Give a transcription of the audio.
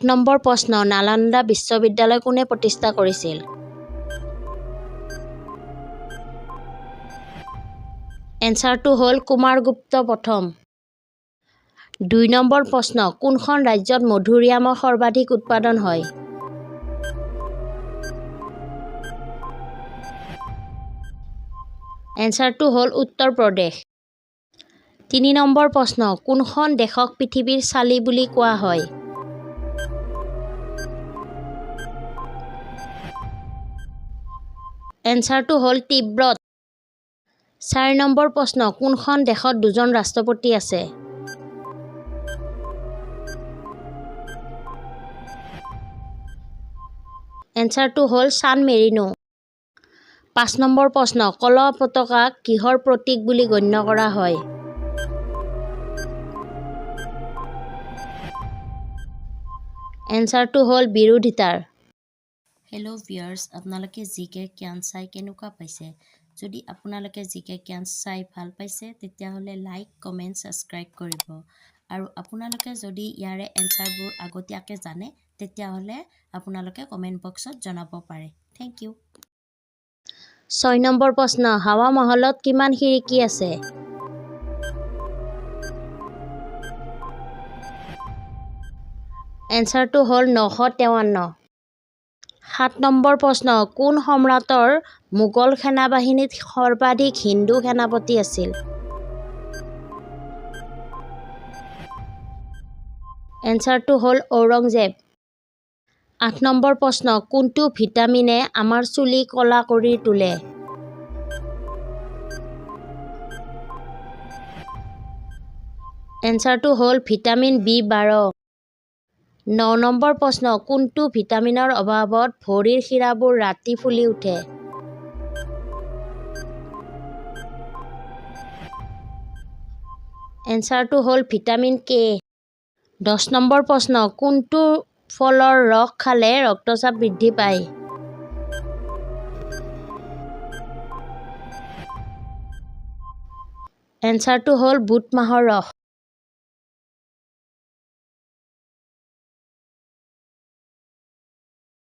Number প্ৰশ্ন নালন্দা বিশ্ববিদ্যালয় কোনে প্ৰতিষ্ঠা কৰিছিল? এনচাৰটো হ'ল কুমাৰগুপ্ত প্ৰথম। 2 নম্বৰ প্ৰশ্ন কোনখন ৰাজ্যত মধুৰিআমৰ সৰ্বাধিক উৎপাদন হয়? এনচাৰটো হ'ল উত্তৰ প্ৰদেশ। 3 নম্বৰ প্ৰশ্ন কোনখন দেশক পৃথিৱীৰ চালি বুলি কোৱা হয়? এনচাৰটো হ'ল তিব্বত। 4 নম্বৰ প্ৰশ্ন কোনখন দেশত 2জন ৰাষ্ট্ৰপতি আছে? এনচাৰটো হ'ল ছান মেৰিনো। 5 নম্বৰ প্ৰশ্ন কলহ পতাকাক কিহৰ প্ৰতীক বুলি গণ্য কৰা হয়? এনচাৰটো হ'ল বিৰোধিতাৰ। হেল্ল' ভিউয়াৰ্ছ, আপোনালোকে জিকে জ্ঞান চাই কেনেকুৱা পাইছে? যদি আপোনালোকে জিকে জ্ঞান চাই ভাল পাইছে তেতিয়াহ'লে লাইক, কমেণ্ট, ছাবস্ক্ৰাইব কৰিব। আৰু আপোনালোকে যদি ইয়াৰে এনচাৰবোৰ আগতীয়াকৈ জানে তেতিয়াহ'লে আপোনালোকে কমেণ্ট বক্সত জনাব পাৰে। Thank U. 6 নম্বৰ প্ৰশ্ন হাৱা মহলত কিমান খিৰিকী আছে? এনচাৰটো হ'ল 953। 7 নম্বৰ প্ৰশ্ন কোন সম্ৰাটৰ মোগল সেনাবাহিনীত সৰ্বাধিক হিন্দু সেনাপতি আছিল? এনচাৰটো হ'ল ঔৰংজেব। 8 নম্বৰ প্ৰশ্ন কোনটো ভিটামিনে আমাৰ চুলি ক'লা কৰি তোলে? এনচাৰটো হ'ল ভিটামিন B12। 9 নম্বৰ প্ৰশ্ন কোনটো ভিটামিনৰ অভাৱত ভৰিৰ শিৰাবোৰ ৰাতি ফুলি উঠে? এনচাৰটো হ'ল ভিটামিন K। 10 নম্বৰ প্ৰশ্ন কোনটো ফলৰ ৰস খালে ৰক্তচাপ বৃদ্ধি পায়? এনচাৰটো হ'ল বুট মাহৰ ৰস।